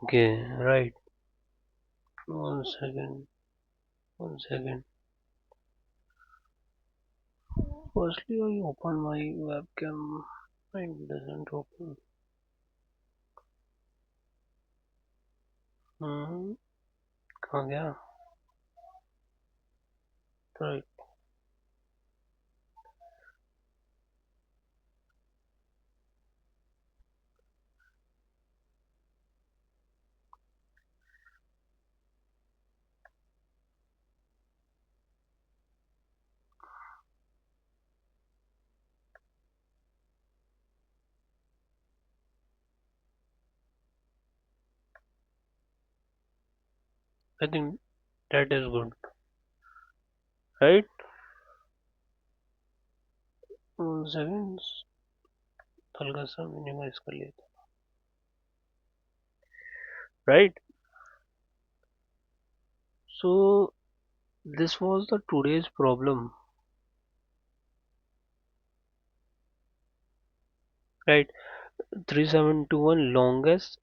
Okay, right. One second. One second. Firstly, I open my webcam. It doesn't open. Hmm. कहाँ गया? Right. I think that is good. Right? One second. हल्का सा minimise कर लेता. Right? So this was the today's problem. Right? 3721 longest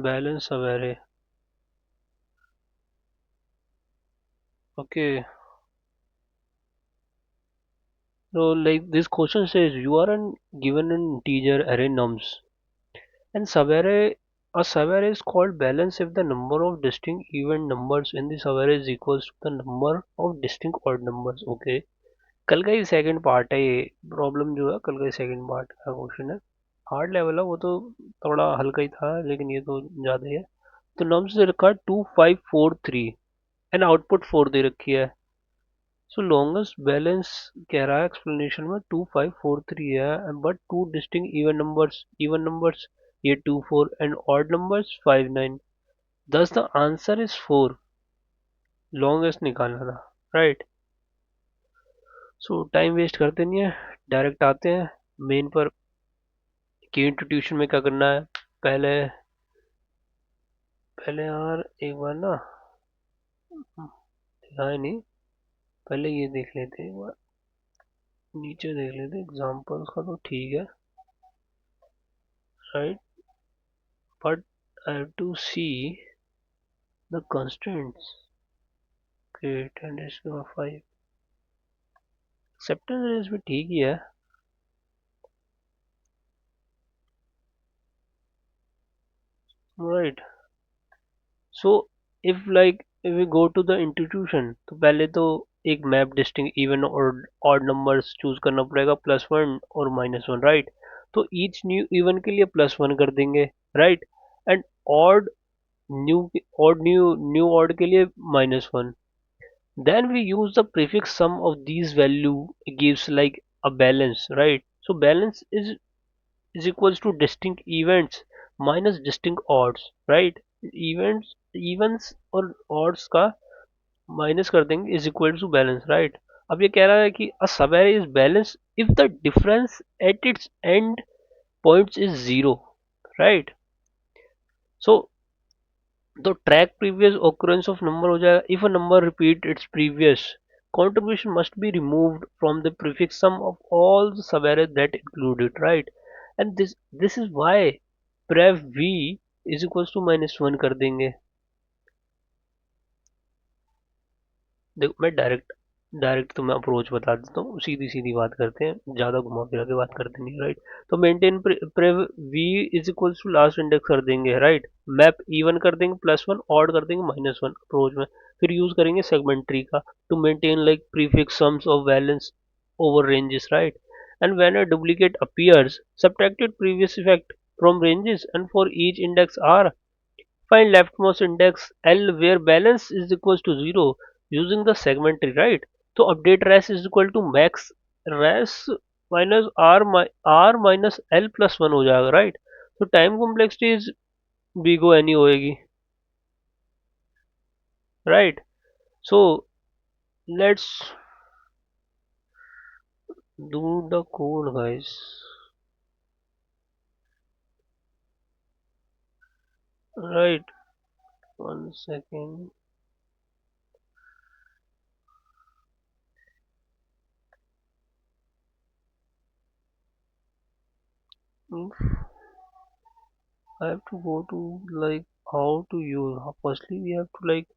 balance array. Okay. So like this question says you are given an integer array nums and subarray a subarray is called balance if the number of distinct even numbers in the subarray is equals to the number of distinct odd numbers. Okay. कल का ही second part है ये problem जो है कल का ही second part का question है. हार्ड लेवल है वो तो थोड़ा हल्का ही था लेकिन ये तो ज़्यादा ही है. तो नम्स से रखा 2543 एंड आउटपुट 4 दे रखी है. सो लॉन्गेस्ट बैलेंस कह रहा है एक्सप्लेनेशन में 2543 है but two distinct even numbers ये 24 एंड ऑड नंबर्स 59. दस द आंसर इज 4. लॉन्गेस्ट निकालना था. राइट. सो टाइम वेस्ट करते नहीं है. डायरेक्ट आते हैं मेन पर कि इंट्रोड्यूशन में क्या करना है. पहले पहले यार एक बार ना दिखाए नहीं. पहले ये देख लेते हैं एक बार. नीचे देख लेते एग्जांपल्स का तो ठीक है. Right. But I have to see the constraints. Okay 10⁵ acceptance rate भी ठीक ही है. Right. So if like if we go to the institution तो पहले तो एक मैप डिस्टिंग इवन और ऑड नंबर्स चूज करना पड़ेगा +1 और -1. राइट. तो ईच न्यू इवन के लिए +1 कर देंगे. Right. And odd new new odd के लिए -1. Then we use the prefix sum of these value gives like a balance, right? So balance is equals to distinct events minus distinct odds, right? Events और odds का minus कर देंगे is equal to balance, right? अब ये कह रहा है कि a subarray is balanced if the difference at its end points is zero, right? So तो track previous occurrence of number हो जाएगा. if a number repeat its previous contribution must be removed from the prefix sum of all the subarrays that include it, right? and this is why prev v is equals to -1 कर देंगे. देखो मैं direct direct तुम्हें approach बता देता हूँ. सीधी सीधी बात करते हैं ज़्यादा घुमा फिरा के बात करते नहीं. राइट. तो maintain prev v is equals to last index कर देंगे. राइट. मैप इवन कर देंगे +1 ऑड कर देंगे -1 अप्रोच में. फिर यूज करेंगे सेगमेंट ट्री का to maintain like prefix sums of values over ranges, right? And when a duplicate appears, subtracted previous effect from ranges and for each index R, find leftmost index L where balance is equals to 0 using the segment tree, right? So update res is equal to max res minus R minus L plus 1 हो जाएगा. right? तो time complexity is big O N होएगी. right? So let's do the code guys. Right. One second. I have to go to like how to use. Firstly, we have to like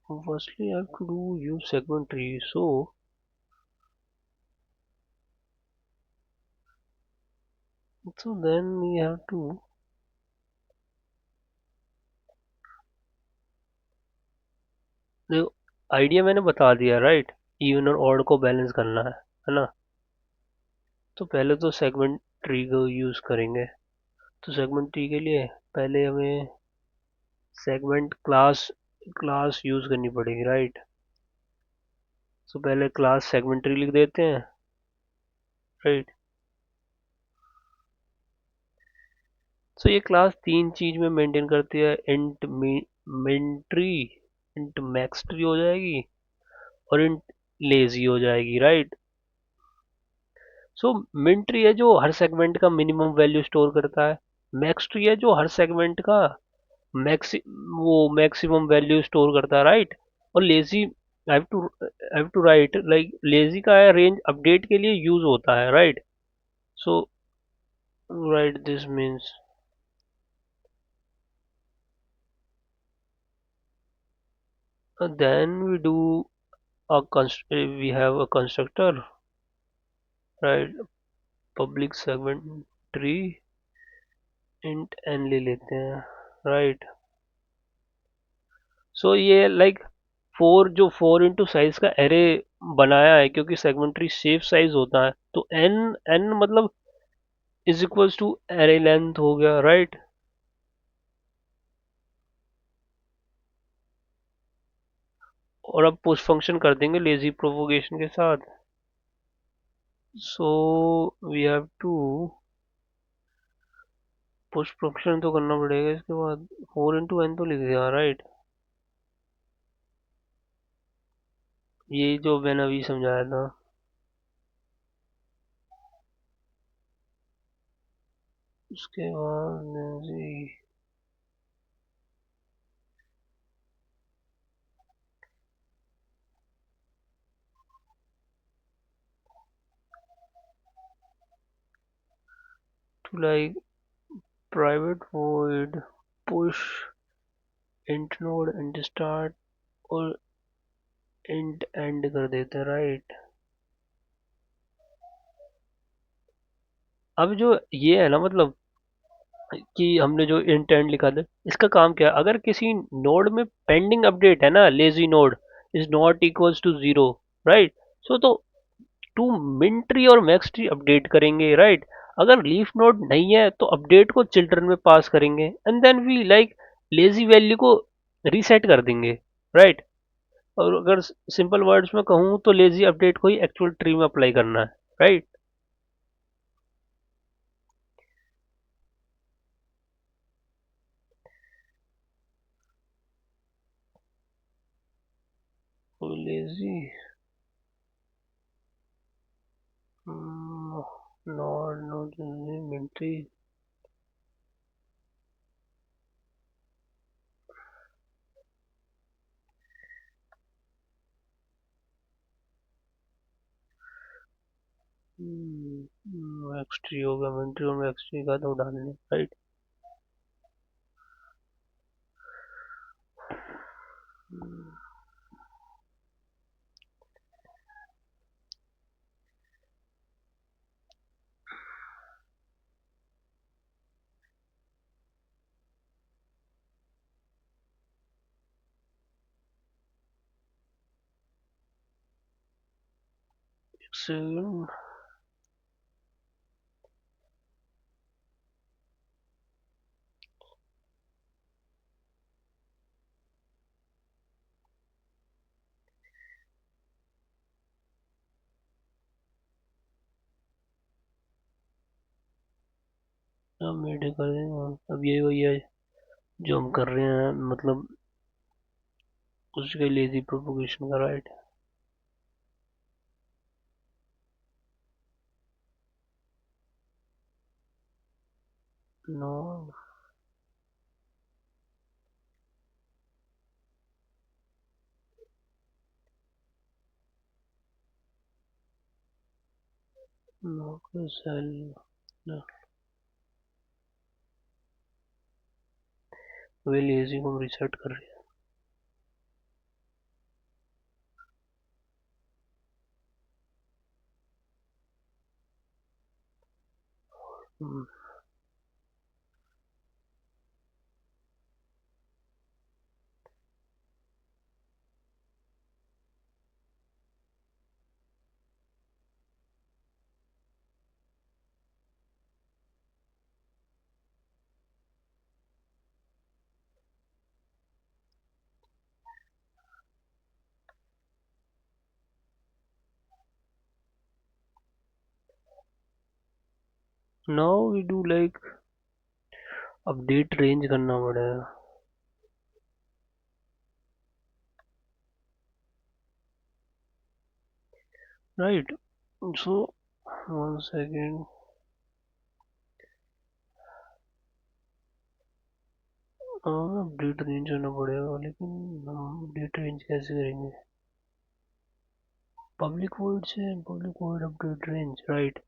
firstly I have to do use segment tree. So then we have to देखो idea मैंने बता दिया right even और odd को balance करना है ना तो पहले तो सेगमेंट ट्री को यूज करेंगे तो सेगमेंट ट्री के लिए पहले हमें सेगमेंट क्लास क्लास यूज करनी पड़ेगी राइट तो पहले क्लास सेगमेंट ट्री लिख देते हैं राइट सो ये क्लास तीन चीज में मेंटेन करती है इंट मिंट्री इंट मैक्स ट्री हो जाएगी और इंट लेजी हो जाएगी राइट सो मिन ट्री है जो हर सेगमेंट का मिनिमम वैल्यू स्टोर करता है मैक्स ट्री है जो हर सेगमेंट का मैक्सि वो मैक्सिमम वैल्यू स्टोर करता है राइट और lazy I have to write like lazy का है रेंज अपडेट के लिए यूज होता है right so right this means then we do we have a constructor right public segment tree int n ले लेते हैं राइट सो ये लाइक फोर जो 4 इंटू साइज का एरे बनाया है क्योंकि सेगमेंट्री शेप साइज होता है तो एन एन मतलब is equals to array length हो गया राइट और अब पुश फंक्शन कर देंगे लेजी प्रोपोगेशन के साथ so we have to push function तो करना पड़ेगा इसके बाद 4 इंटू एन तो लिख दिया राइट ये जो मैंने अभी समझाया था उसके बाद lazy to like private void push int node int start और int end कर देते हैं राइट अब जो ये है ना मतलब कि हमने जो int end लिखा था इसका काम क्या है अगर किसी नोड में पेंडिंग अपडेट है ना lazy node is not equals to zero right so तो टू मिन ट्री और मैक्स ट्री अपडेट करेंगे राइट अगर लीफ नोड नहीं है तो अपडेट को चिल्ड्रन में पास करेंगे and then we like lazy value को रीसेट कर देंगे राइट और अगर सिंपल वर्ड्स में कहूँ तो लेजी अपडेट को ही एक्चुअल ट्री में अप्लाई करना है राइट तो lazy not not min tree max tree होगा मिनट्री और मैक्स ट्री का तो डालने राइट सेकंड अब मेड कर देंगे अब ये वही है जो हम कर रहे हैं मतलब उसके लेजी प्रोपोगेशन का राइट नो नो सेल वे लेजी को रिसेट कर रहे हैं। Now we do like update range करना पड़ेगा, right. So 1 second, update range करना पड़ेगा, लेकिन हम अपडेट रेंज कैसे करेंगे? पब्लिक वॉइड से public void update range, right.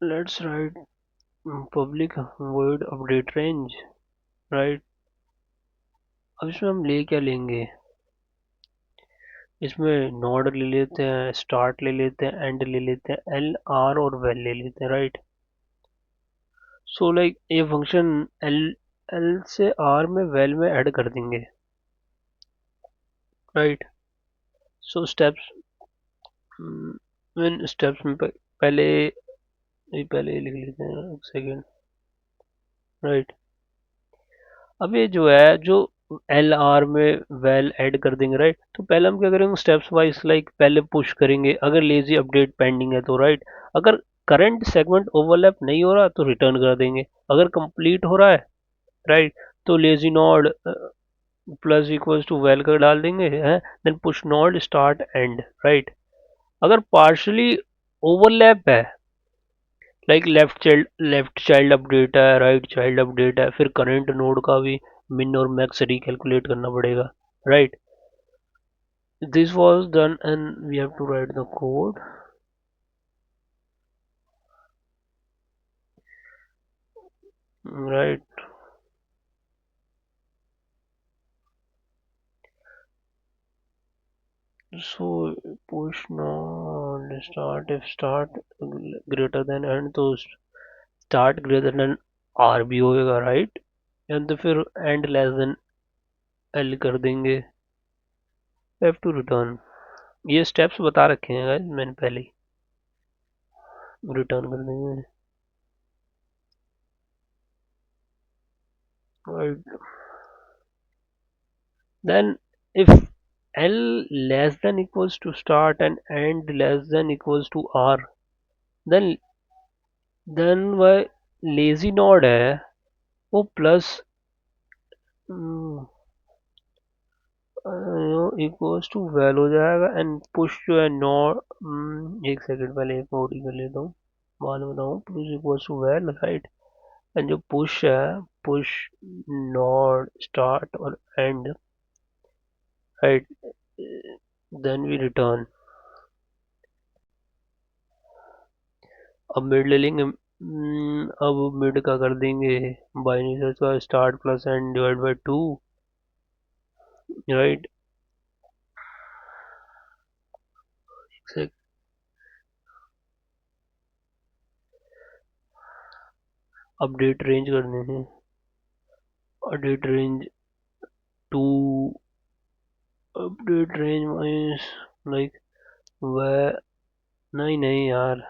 Let's write public void update range, right. अब इसमें हम ले क्या लेंगे? इसमें नोड ले लेते हैं, स्टार्ट ले लेते हैं, एंड ले लेते हैं, एल आर और वेल ले लेते हैं, राइट। सो लाइक ये फंक्शन एल एल से आर में वेल में ऐड कर देंगे, राइट। सो स्टेप्स, इन स्टेप्स में पहले पहले लिख लेते हैं, एक सेकेंड, राइट। अब ये जो है जो एल आर में वेल ऐड कर देंगे, राइट। तो पहले हम क्या करेंगे, स्टेप्स वाइज, लाइक पहले पुश करेंगे अगर लेजी अपडेट पेंडिंग है तो, राइट। अगर करंट सेगमेंट ओवरलैप नहीं हो रहा तो रिटर्न कर देंगे, अगर कंप्लीट हो रहा है, राइट, तो lazy node plus equals to val कर डाल देंगे, है। Then push node start end, right. अगर पार्शली ओवरलैप है, लाइक लेफ्ट चाइल्ड अपडेट है, राइट चाइल्ड अपडेट है, फिर करंट नोड का भी मिन और मैक्स रिकैलकुलेट करना पड़ेगा, right. This was done and we have to write the code, right. So push not start, if start greater than end तो start greater than R भी होएगा, right, and तो फिर end less than L कर देंगे, have to return। ये steps बता रखे हैं guys मैंने पहले ही, रिटर्न कर देंगे, right। Then if L less than equals to start and end less than equals to R, then वह लेजी नोड है वो प्लस इक्वल्स टू वेल हो जाएगा, एंड पुश जो है नॉट, एक सेकंड पहले एक नोट ही कर लेता हूँ, बाद में बताऊँ। Push equals to val, right, and जो पुश है, पुश नॉट स्टार्ट और end, right, then we return. अब मिड ले लेंगे, अब मिड का कर देंगे बाइनरी सर्च का start plus end divide by 2, right. Update range करने हैं, update range two, update range means like वह, नहीं नहीं यार,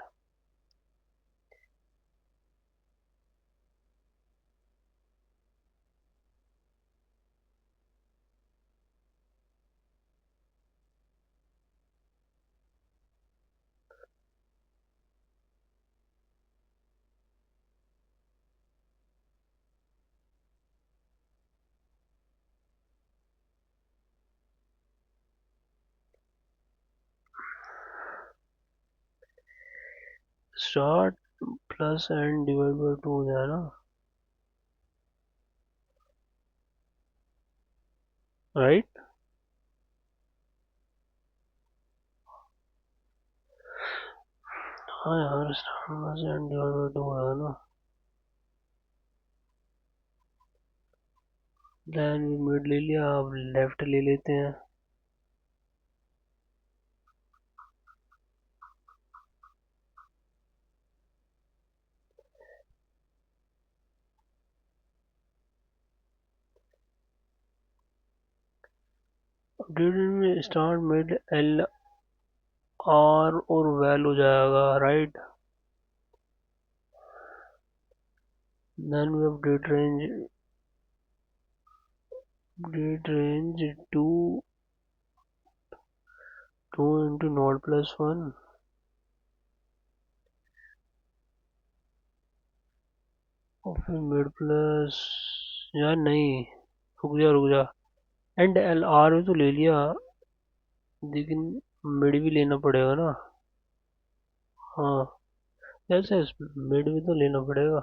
start plus end divide by 2 हो जाए ना, राइट। हाँ यार, start plus end divide by 2 है ना। देन मिड ले लिया, अब लेफ्ट ले लेते हैं। अपडेटेड में स्टार्ट मिड एल आर और वेल हो जाएगा, right. Then we update range to two into not plus one, और फिर मिड प्लस, यार नहीं, रुक जा। एंड एल आर भी तो ले लिया, लेकिन मिड भी लेना पड़ेगा ना। हाँ, यस यस, मिड भी तो लेना पड़ेगा।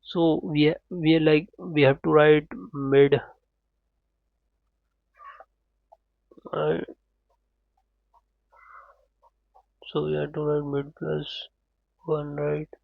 So we are like we have to write mid. Uh, so we have to write mid plus one, right?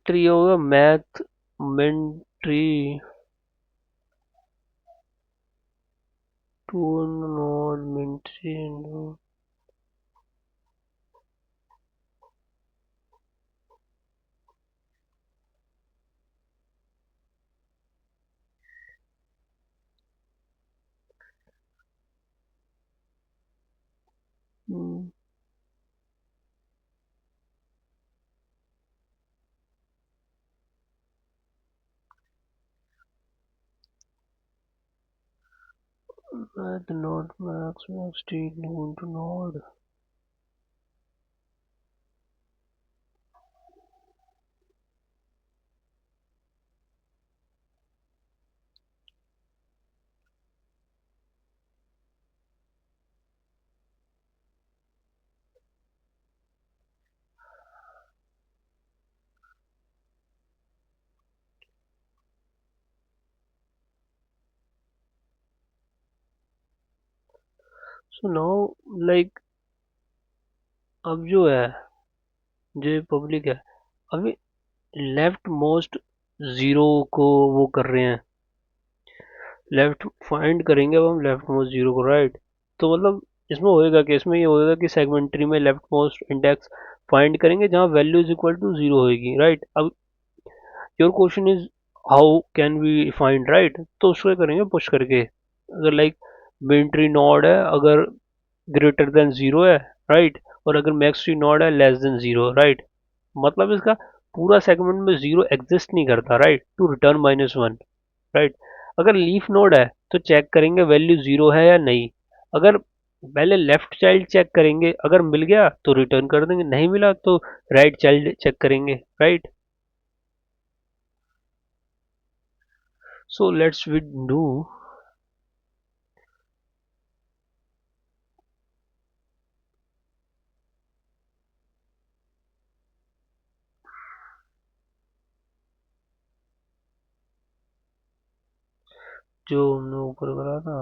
3 होगा math min tree two node min tree math node max max T into node. So now like अब जो है, जो public है, अभी left most zero को वो कर रहे हैं, लेफ्ट फाइंड करेंगे अब हम लेफ्ट मोस्ट जीरो को, राइट। तो मतलब इसमें होएगा कि इसमें ये होएगा कि सेगमेंट्री में लेफ्ट मोस्ट इंडेक्स फाइंड करेंगे जहां value is equal to zero होगी, राइट। अब your question is how can we find, right. तो उसको करेंगे पुश करके, अगर लाइक मेन ट्री नोड है, अगर ग्रेटर देन जीरो है, राइट, और अगर मैक्स ट्री नोड है लेस देन जीरो, राइट। मतलब इसका पूरा सेगमेंट में जीरो एग्जिस्ट नहीं करता, right, to return minus one, right. अगर लीफ नोड है तो चेक करेंगे वैल्यू जीरो है या नहीं। अगर पहले लेफ्ट चाइल्ड चेक करेंगे, अगर मिल गया तो रिटर्न कर देंगे, नहीं मिला तो राइट चाइल्ड चेक करेंगे, right. So let's we do जो हमने ऊपर करा था।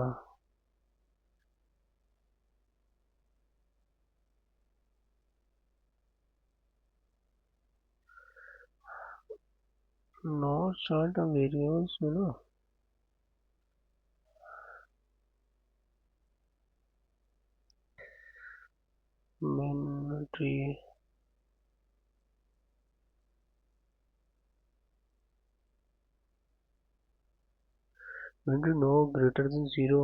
नॉट चार्ट वेरिएबल्स में ना, main tree main tree no greater than zero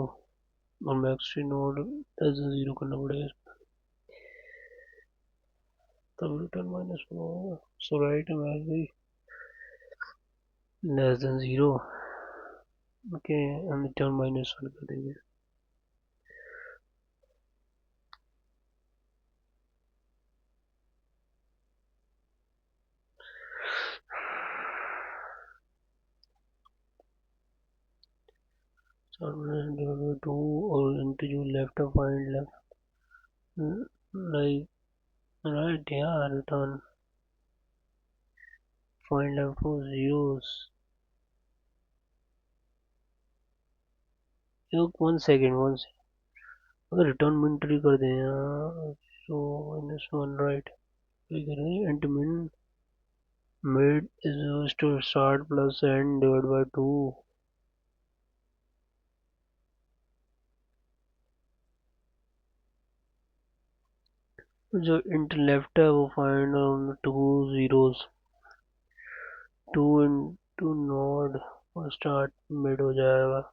और max tree node less than zero करना पड़ेगा, तब रिटर्न माइनस वन होगा। सो राइट मैक्स भी लेस देन जीरो, ओके, हम रिटर्न माइनस वन कर देंगे। टू और इंटू जो left find left like right, yeah, return find left for zeros. एक 1 second, 1 second. अगर रिटर्न में एंट्री कर दें यार, so -1 राइट, क्या करें and min mid is equals to start plus end divided by 2. जो इंट लेफ्ट है वो find on 2 zeros, 2 into node और स्टार्ट मिड हो जाएगा.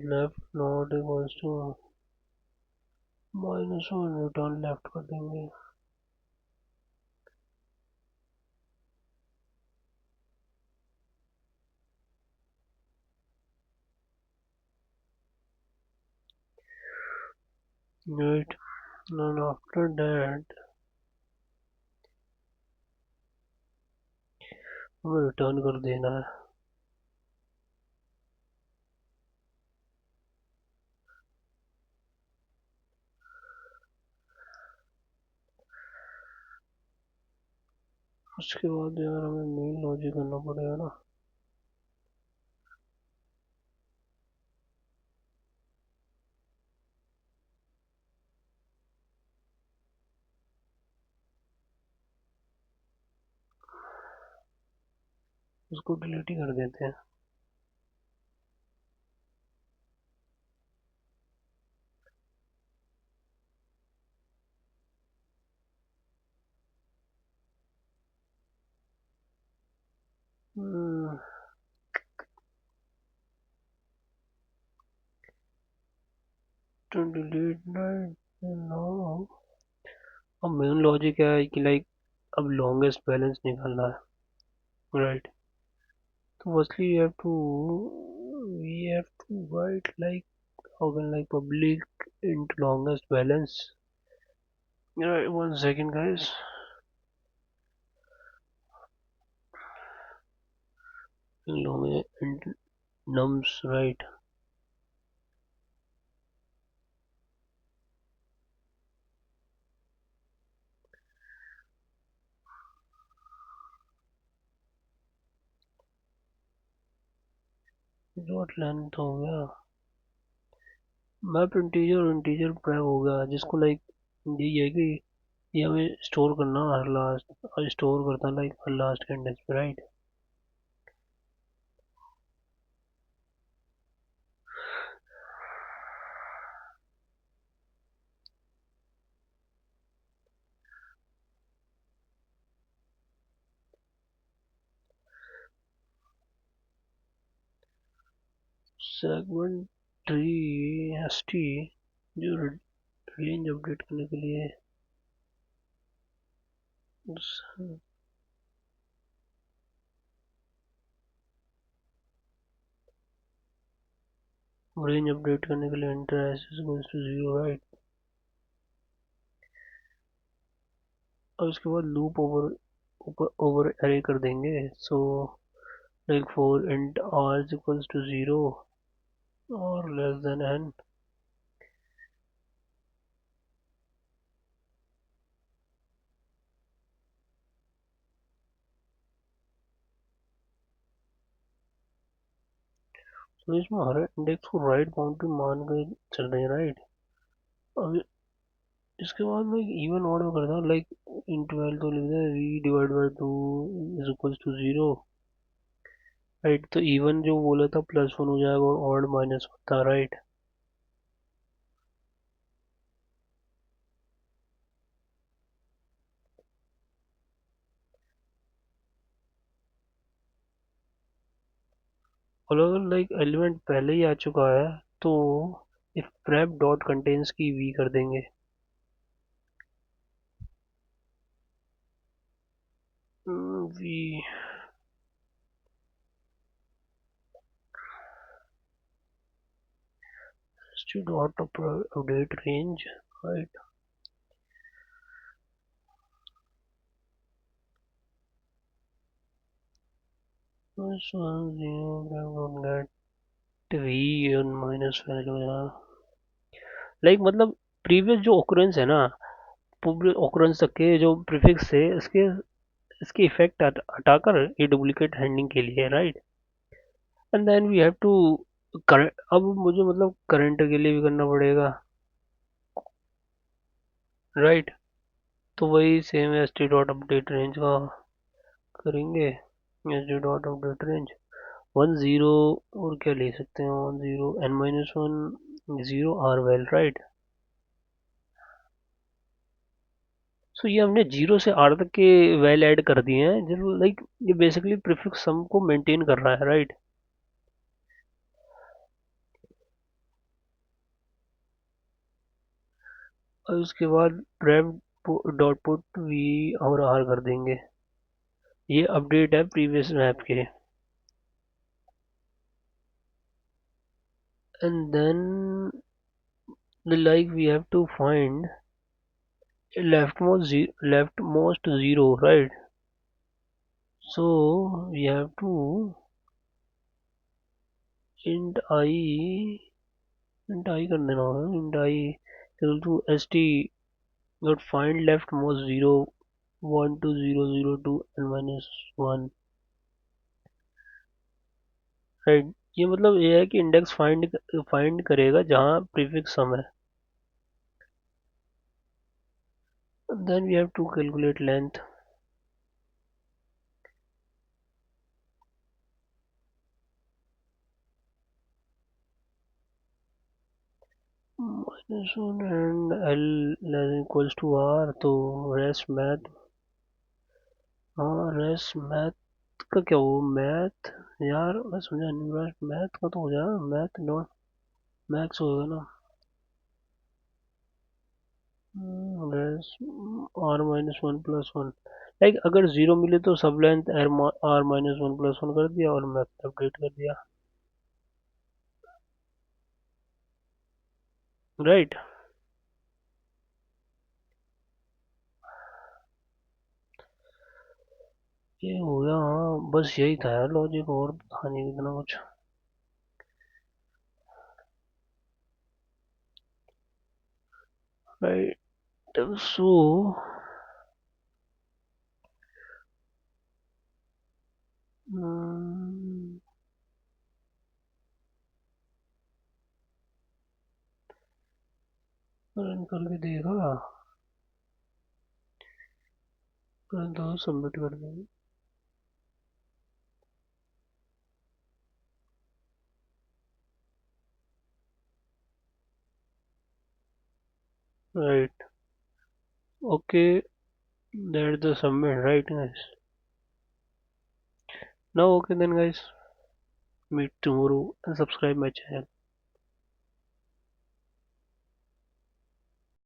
Left node equals to -1, return left कर देंगे. राइट, and after that हमें रिटर्न कर देना है. उसके बाद यार हमें मेन लॉजिक करना पड़ेगा ना. उसको डिलीट ही कर देते हैं. तो डिलीट नाउ. अब मेन लॉजिक है कि लाइक अब लॉन्गेस्ट बैलेंस निकालना है राइट. तो firstly we have to write like how can like public int longest balance. Right, 1 second guys. Long int nums right. Dot length हो गया. मैप इंटीजर और इंटीजर प्राइम हो गया जिसको लाइक ये है कि ये हमें स्टोर करना हर लास्ट, स्टोर करता लाइक हर लास्ट के इंडेक्स पे राइट. सेगमेंट ट्री एसटी जो रेंज अपडेट करने के लिए रेंज अपडेट करने के लिए int S equals to 0 right. अब इसके बाद लूप ओवर ऊपर ओवर एरे कर देंगे. So like for int R equals to 0 और लेस देन एन. तो इसमें हर इंडेक्स को राइट बाउंड्री मान के चल रहे हैं राइट. अब इसके बाद मैं इवन ऑर्डर करता हूँ लाइक इंट वैल्यू तो लिख दें V divide by 2 is equals to 0 right. तो इवन जो बोला था +1 हो जाएगा और ऑड -1 था राइट. और अगर लाइक एलिमेंट पहले ही आ चुका है तो if prep dot contains key V कर देंगे. V dot update range, right? Plus one zero get v on minus value, मतलब प्रीवियस जो occurrence है ना, पूरे occurrence तक के जो प्रीफिक्स है इसके इसके इफेक्ट हटाकर ये डुप्लीकेट हैंडिंग के लिए, right? And then we have to अब मुझे मतलब करंट के लिए भी करना पड़ेगा, राइट? तो वही same S T dot update range का करेंगे, S T dot update range 10, और क्या ले सकते हैं, 10 n-1 0 आर वेल, राइट? सो ये हमने 0 से आर तक के वैल ऐड कर दिए हैं, जो लाइक ये बेसिकली प्रीफिक्स सम को मेंटेन कर रहा है, राइट? और उसके बाद प्रेप डॉट पुट वी और आर कर देंगे। ये अपडेट है प्रीवियस मैप के। And then like we have to find leftmost zero, right? So we have to int I कर देना होगा, int I equal to st dot find leftmost zero 1 2 0 0 2 and minus 1, right? ये मतलब ये है कि इंडेक्स फाइंड करेगा जहाँ प्रीफिक्स सम है। Then we have to calculate length, minus 1 and l less equals to r, तो रेस्ट मैथ, हाँ रेस्ट मैथ का क्या हो, मैथ, यार मैं समझा नहीं, रेस्ट मैथ का तो हो जाएगा, मैथ नॉट मैथ्स होगा ना, R minus one plus one, like अगर जीरो मिले तो सब length R minus one plus one कर दिया और मैथ अपडेट कर दिया, राइट? ये हो गया, हाँ बस यही था यार लॉजिक, और था नहीं इतना कुछ, राइट? सो रन करके देखा, तो सबमिट कर देंगे, right? Okay, that the submit, right guys? Now okay then guys, meet tomorrow and subscribe my channel.